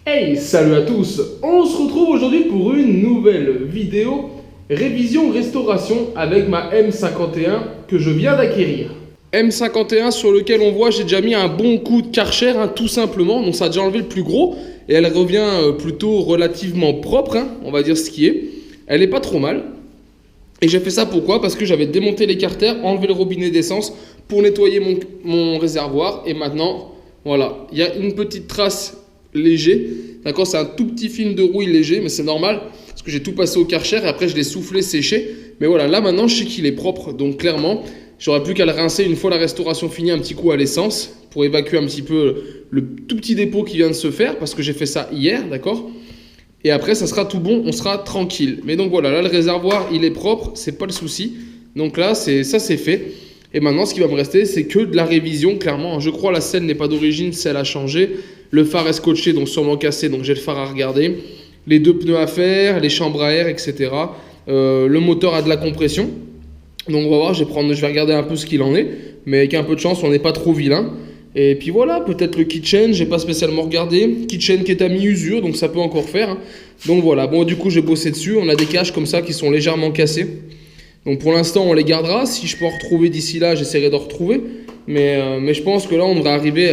Hey, salut à tous! On se retrouve aujourd'hui pour une nouvelle vidéo révision restauration avec ma M51 que je viens d'acquérir. M51 sur lequel on voit j'ai déjà mis un bon coup de Karcher, tout simplement, donc ça a déjà enlevé le plus gros et elle revient plutôt relativement propre, on va dire ce qui est. Elle est pas trop mal. Et j'ai fait ça pourquoi? Parce que j'avais démonté l'écarter, enlevé le robinet d'essence pour nettoyer mon réservoir et maintenant, voilà, il y a une petite trace léger, d'accord, c'est un tout petit film de rouille léger, mais c'est normal parce que j'ai tout passé au Karcher et après je l'ai soufflé, séché. Mais voilà, là maintenant je sais qu'il est propre, donc clairement j'aurais plus qu'à le rincer une fois la restauration finie, un petit coup à l'essence pour évacuer un petit peu le tout petit dépôt qui vient de se faire parce que j'ai fait ça hier, d'accord. Et après ça sera tout bon, on sera tranquille. Mais donc voilà, là le réservoir il est propre, c'est pas le souci. Donc là ça c'est fait. Et maintenant, ce qui va me rester, c'est que de la révision, clairement. Je crois la selle n'est pas d'origine, celle a changé. Le phare est scotché, donc sûrement cassé, donc j'ai le phare à regarder. Les deux pneus à faire, les chambres à air, etc. Le moteur a de la compression. Donc on va voir, je vais regarder un peu ce qu'il en est. Mais avec un peu de chance, on n'est pas trop vilain. Et puis voilà, peut-être le kitchen, j'ai pas spécialement regardé. Kitchen qui est à mi-usure, donc ça peut encore faire. Donc voilà, bon du coup j'ai bossé dessus. On a des caches comme ça qui sont légèrement cassées. Donc pour l'instant, on les gardera. Si je peux en retrouver d'ici là, j'essaierai d'en retrouver. Mais je pense que là, on devrait arriver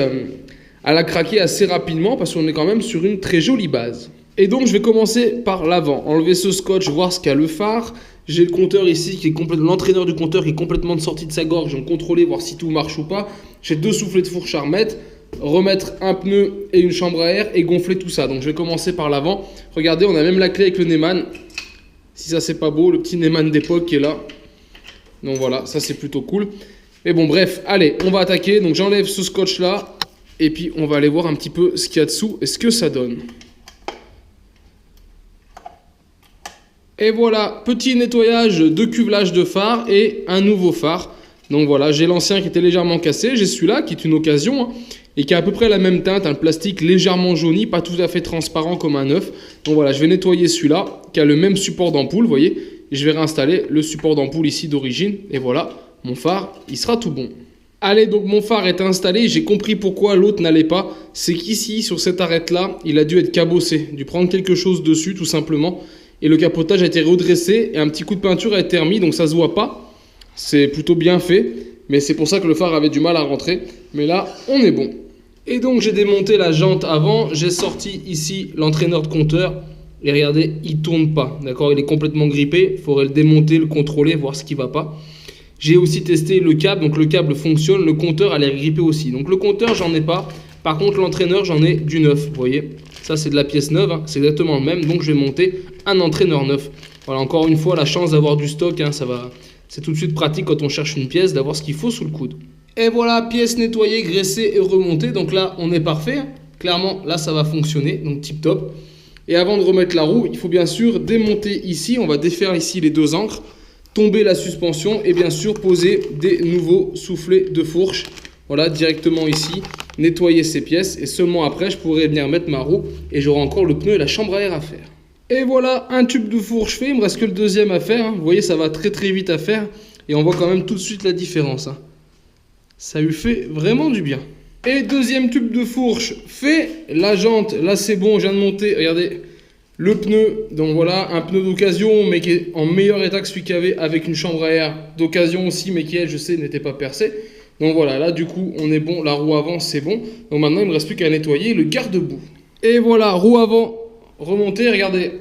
à la craquer assez rapidement parce qu'on est quand même sur une très jolie base. Et donc, je vais commencer par l'avant. Enlever ce scotch, voir ce qu'a le phare. J'ai le compteur ici, qui est complètement, l'entraîneur du compteur qui est complètement sorti de sa gorge. Donc contrôler, voir si tout marche ou pas. J'ai deux soufflets de fourche à remettre un pneu et une chambre à air et gonfler tout ça. Donc je vais commencer par l'avant. Regardez, on a même la clé avec le Neumann. Si ça c'est pas beau, le petit Neumann d'époque qui est là. Donc voilà, ça c'est plutôt cool. Mais bon bref, allez, on va attaquer. Donc j'enlève ce scotch là. Et puis on va aller voir un petit peu ce qu'il y a dessous et ce que ça donne. Et voilà, petit nettoyage de cuvelage de phare et un nouveau phare. Donc voilà, j'ai l'ancien qui était légèrement cassé. J'ai celui-là qui est une occasion. Et qui a à peu près la même teinte, le plastique légèrement jauni, pas tout à fait transparent comme un neuf. Donc voilà, je vais nettoyer celui-là, qui a le même support d'ampoule, vous voyez. Et je vais réinstaller le support d'ampoule ici d'origine. Et voilà, mon phare, il sera tout bon. Allez, donc mon phare est installé, j'ai compris pourquoi l'autre n'allait pas. C'est qu'ici, sur cette arête-là, il a dû être cabossé, dû prendre quelque chose dessus, tout simplement. Et le capotage a été redressé, et un petit coup de peinture a été remis, donc ça se voit pas. C'est plutôt bien fait. Mais c'est pour ça que le phare avait du mal à rentrer. Mais là, on est bon. Et donc, j'ai démonté la jante avant. J'ai sorti ici l'entraîneur de compteur. Et regardez, il ne tourne pas. D'accord, il est complètement grippé. Il faudrait le démonter, le contrôler, voir ce qui ne va pas. J'ai aussi testé le câble. Donc, le câble fonctionne. Le compteur a l'air grippé aussi. Donc, le compteur, j'en ai pas. Par contre, l'entraîneur, j'en ai du neuf. Vous voyez, ça, c'est de la pièce neuve. C'est exactement le même. Donc, je vais monter un entraîneur neuf. Voilà, encore une fois, la chance d'avoir du stock. Ça va... C'est tout de suite pratique quand on cherche une pièce d'avoir ce qu'il faut sous le coude. Et voilà, pièce nettoyée, graissée et remontée. Donc là, on est parfait. Clairement, là, ça va fonctionner. Donc tip top. Et avant de remettre la roue, il faut bien sûr démonter ici. On va défaire ici les deux ancres, tomber la suspension et bien sûr poser des nouveaux soufflets de fourche. Voilà, directement ici. Nettoyer ces pièces et seulement après, je pourrai venir mettre ma roue et j'aurai encore le pneu et la chambre à air à faire. Et voilà, un tube de fourche fait, il me reste que le deuxième à faire. Vous voyez, ça va très très vite à faire. Et on voit quand même tout de suite la différence. Ça lui fait vraiment du bien. Et deuxième tube de fourche fait. La jante, là c'est bon, je viens de monter. Regardez, le pneu. Donc voilà, un pneu d'occasion, mais qui est en meilleur état que celui qu'il y avait avec une chambre à air d'occasion aussi, mais qui, elle, je sais, n'était pas percée. Donc voilà, là du coup, on est bon. La roue avant, c'est bon. Donc maintenant, il ne me reste plus qu'à nettoyer le garde-boue. Et voilà, roue avant. Remonter, regardez,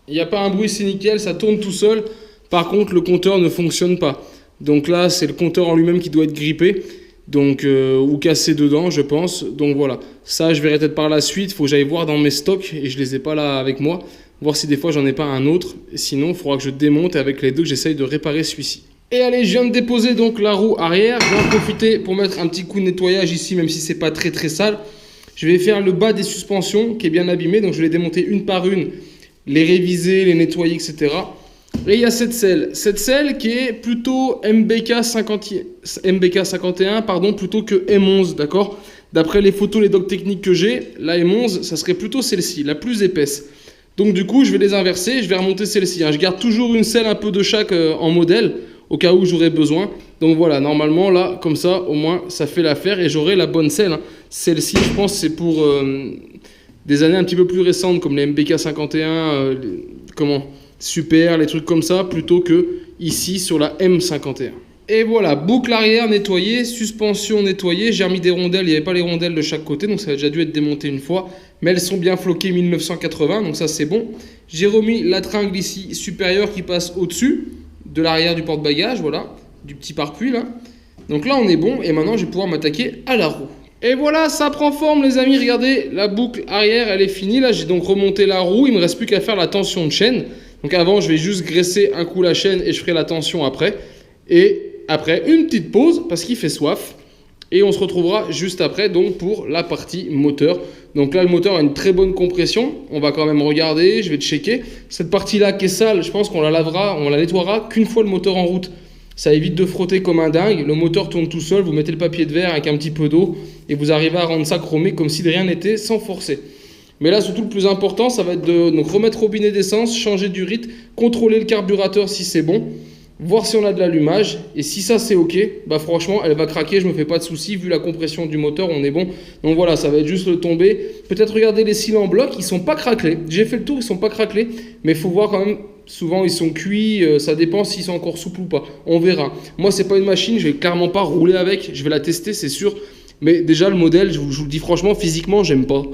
il n'y a pas un bruit, c'est nickel, ça tourne tout seul. Par contre, le compteur ne fonctionne pas. Donc là, c'est le compteur en lui-même qui doit être grippé, donc, ou cassé dedans, je pense. Donc voilà, ça, je verrai peut-être par la suite. Il faut que j'aille voir dans mes stocks, et je ne les ai pas là avec moi, voir si des fois, j'en ai pas un autre. Et sinon, il faudra que je démonte, et avec les deux, que j'essaye de réparer celui-ci. Et allez, je viens de déposer donc la roue arrière. Je vais en profiter pour mettre un petit coup de nettoyage ici, même si c'est pas très très sale. Je vais faire le bas des suspensions qui est bien abîmé, donc je vais les démonter une par une, les réviser, les nettoyer, etc. Et il y a cette selle qui est plutôt MBK 51, pardon, plutôt que M11, d'accord. D'après les photos, les docs techniques que j'ai, la M11, ça serait plutôt celle-ci, la plus épaisse. Donc du coup, je vais les inverser, je vais remonter celle-ci. Je garde toujours une selle un peu de chaque en modèle, au cas où j'aurais besoin. Donc voilà, normalement là, comme ça, au moins, ça fait l'affaire et j'aurai la bonne selle. Celle-ci, je pense, c'est pour des années un petit peu plus récentes comme les MBK 51, Super, les trucs comme ça, plutôt que ici sur la M51. Et voilà, boucle arrière nettoyée, suspension nettoyée, j'ai remis des rondelles, il n'y avait pas les rondelles de chaque côté, donc ça a déjà dû être démonté une fois, mais elles sont bien floquées 1980, donc ça c'est bon. J'ai remis la tringle ici supérieure qui passe au-dessus de l'arrière du porte-bagages, voilà, du petit pare-puits là. Donc là on est bon, et maintenant je vais pouvoir m'attaquer à la roue. Et voilà, ça prend forme les amis, regardez, la boucle arrière elle est finie, là j'ai donc remonté la roue, il ne me reste plus qu'à faire la tension de chaîne. Donc avant je vais juste graisser un coup la chaîne et je ferai la tension après. Et après une petite pause parce qu'il fait soif. Et on se retrouvera juste après donc pour la partie moteur. Donc là le moteur a une très bonne compression. On va quand même regarder, je vais checker. Cette partie là qui est sale, je pense qu'on la lavera, on la nettoiera qu'une fois le moteur en route. Ça évite de frotter comme un dingue. Le moteur tourne tout seul, vous mettez le papier de verre avec un petit peu d'eau. Et vous arrivez à rendre ça chromé comme si de rien n'était sans forcer. Mais là, surtout, le plus important, ça va être de donc, remettre robinet d'essence, changer du rythme, contrôler le carburateur si c'est bon, voir si on a de l'allumage. Et si ça, c'est OK, bah franchement, elle va craquer, je me fais pas de soucis. Vu la compression du moteur, on est bon. Donc voilà, ça va être juste le tomber. Peut-être regarder les cils en bloc, ils sont pas craquelés. J'ai fait le tour, ils sont pas craquelés. Mais il faut voir quand même, souvent, ils sont cuits. Ça dépend s'ils sont encore souples ou pas. On verra. Moi, c'est pas une machine, je vais clairement pas rouler avec. Je vais la tester, c'est sûr. Mais déjà, le modèle, je vous le dis franchement, physiquement, j'aime pas.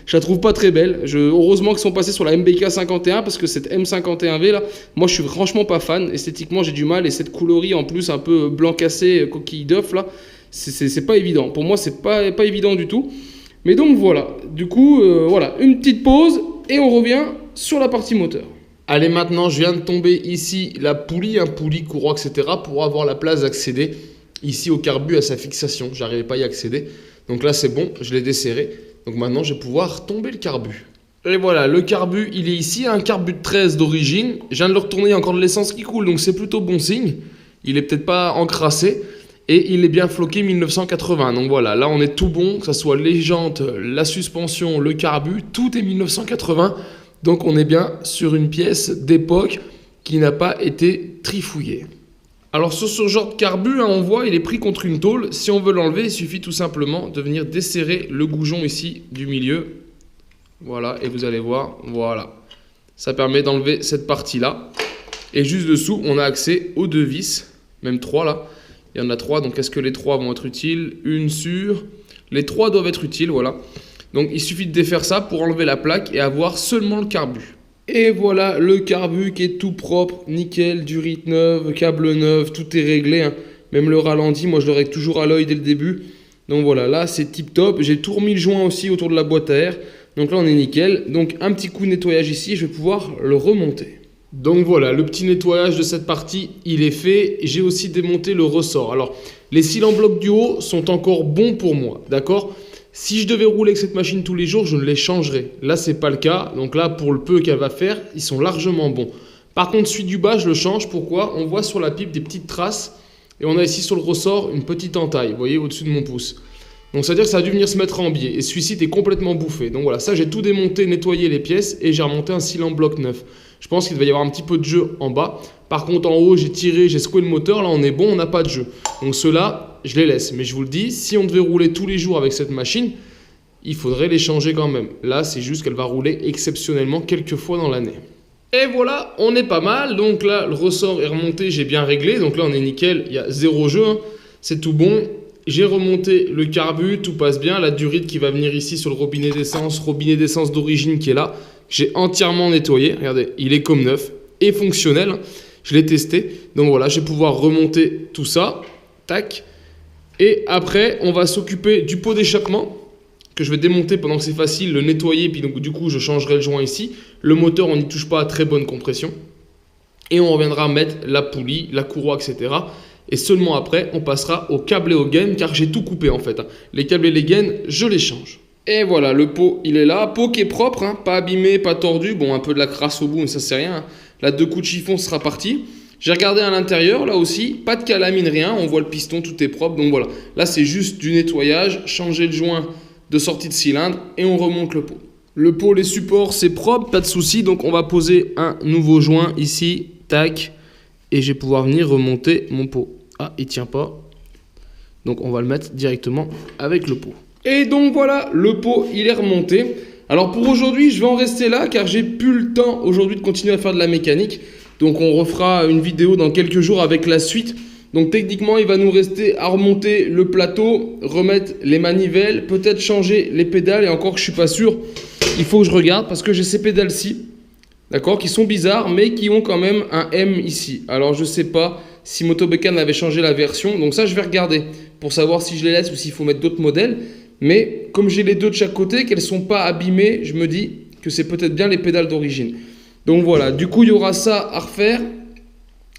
Je la trouve pas très belle. Heureusement qu'ils sont passés sur la MBK 51 parce que cette M51V là, moi je suis franchement pas fan. Esthétiquement, j'ai du mal. Et cette coloris en plus, un peu blanc cassé, coquille d'œuf là, c'est pas évident. Pour moi, c'est pas évident du tout. Mais donc voilà. Du coup, voilà, une petite pause et on revient sur la partie moteur. Allez, maintenant, je viens de tomber ici la poulie, poulie, courroie, etc. pour avoir la place d'accéder ici au carbu à sa fixation. J'arrivais pas à y accéder. Donc là, c'est bon, je l'ai desserré. Donc maintenant, je vais pouvoir tomber le carbu. Et voilà, le carbu, il est ici, un carbu de 13 d'origine. Je viens de le retourner, il y a encore de l'essence qui coule, donc c'est plutôt bon signe. Il est peut-être pas encrassé. Et il est bien floqué 1980. Donc voilà, là on est tout bon, que ce soit les jantes, la suspension, le carbu, tout est 1980. Donc on est bien sur une pièce d'époque qui n'a pas été trifouillée. Alors sur ce genre de carbu, on voit il est pris contre une tôle. Si on veut l'enlever, il suffit tout simplement de venir desserrer le goujon ici du milieu. Voilà, et vous allez voir, voilà. Ça permet d'enlever cette partie-là. Et juste dessous, on a accès aux deux vis, même 3 là. Il y en a 3, donc est-ce que les 3 vont être utiles? Une sur... Les 3 doivent être utiles, voilà. Donc il suffit de défaire ça pour enlever la plaque et avoir seulement le carbu. Et voilà le carbu qui est tout propre, nickel, durite neuve, câble neuf, tout est réglé. Hein. Même le ralenti, moi je le règle toujours à l'œil dès le début. Donc voilà, là c'est tip top. J'ai tout remis le joint aussi autour de la boîte à air. Donc là on est nickel. Donc un petit coup de nettoyage ici, je vais pouvoir le remonter. Donc voilà, le petit nettoyage de cette partie, il est fait. J'ai aussi démonté le ressort. Alors, les cils en bloc du haut sont encore bons pour moi, d'accord ? Si je devais rouler avec cette machine tous les jours, je ne les changerais. Là, ce n'est pas le cas. Donc là, pour le peu qu'elle va faire, ils sont largement bons. Par contre, celui du bas, je le change. Pourquoi ? On voit sur la pipe des petites traces. Et on a ici sur le ressort une petite entaille, vous voyez, au-dessus de mon pouce. Donc ça veut dire que ça a dû venir se mettre en biais. Et celui-ci est complètement bouffé. Donc voilà, ça j'ai tout démonté, nettoyé les pièces et j'ai remonté un cil en bloc neuf. Je pense qu'il va y avoir un petit peu de jeu en bas. Par contre en haut j'ai tiré, j'ai secoué le moteur. Là on est bon, on n'a pas de jeu. Donc ceux-là, je les laisse. Mais je vous le dis, si on devait rouler tous les jours avec cette machine, il faudrait les changer quand même. Là c'est juste qu'elle va rouler exceptionnellement quelques fois dans l'année. Et voilà, on est pas mal. Donc là le ressort est remonté, j'ai bien réglé. Donc là on est nickel, il y a zéro jeu. Hein. C'est tout bon. J'ai remonté le carbu, tout passe bien. La durite qui va venir ici sur le robinet d'essence d'origine qui est là. J'ai entièrement nettoyé. Regardez, il est comme neuf et fonctionnel. Je l'ai testé. Donc voilà, je vais pouvoir remonter tout ça. Tac. Et après, on va s'occuper du pot d'échappement que je vais démonter pendant que c'est facile, le nettoyer. Puis donc du coup, je changerai le joint ici. Le moteur, on n'y touche pas à très bonne compression. Et on reviendra mettre la poulie, la courroie, etc. Et seulement après, on passera au câble et aux gaines, car j'ai tout coupé en fait. Les câbles et les gaines, je les change. Et voilà, le pot, il est là. Pot qui est propre, hein, pas abîmé, pas tordu. Bon, un peu de la crasse au bout, mais ça c'est rien. Hein. Là, 2 coups de chiffon, ce sera parti. J'ai regardé à l'intérieur, là aussi, pas de calamine, rien. On voit le piston, tout est propre. Donc voilà, là c'est juste du nettoyage, changer le joint de sortie de cylindre et on remonte le pot. Le pot, les supports, c'est propre, pas de souci. Donc on va poser un nouveau joint ici, tac. Et je vais pouvoir venir remonter mon pot. Ah, il tient pas. Donc on va le mettre directement avec le pot. Et donc voilà, le pot il est remonté. Alors pour aujourd'hui, je vais en rester là car j'ai plus le temps aujourd'hui de continuer à faire de la mécanique. Donc on refera une vidéo dans quelques jours avec la suite. Donc techniquement, il va nous rester à remonter le plateau, remettre les manivelles, peut-être changer les pédales. Et encore que je suis pas sûr, il faut que je regarde parce que j'ai ces pédales-ci, d'accord, qui sont bizarres, mais qui ont quand même un M ici. Alors je sais pas si Motobécane avait changé la version. Donc ça, je vais regarder pour savoir si je les laisse ou s'il faut mettre d'autres modèles. Mais comme j'ai les deux de chaque côté, qu'elles ne sont pas abîmées, je me dis que c'est peut-être bien les pédales d'origine. Donc voilà, du coup, il y aura ça à refaire,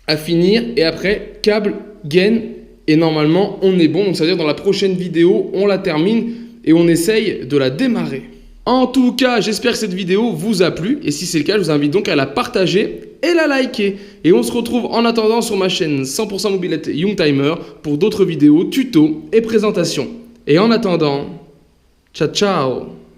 à finir, et après, câble, gaine, et normalement, on est bon. Donc ça veut dire dans la prochaine vidéo, on la termine et on essaye de la démarrer. En tout cas, j'espère que cette vidéo vous a plu, et si c'est le cas, je vous invite donc à la partager et la liker. Et on se retrouve en attendant sur ma chaîne 100% Mobilette Youngtimer pour d'autres vidéos, tutos et présentations. Et en attendant, ciao ciao!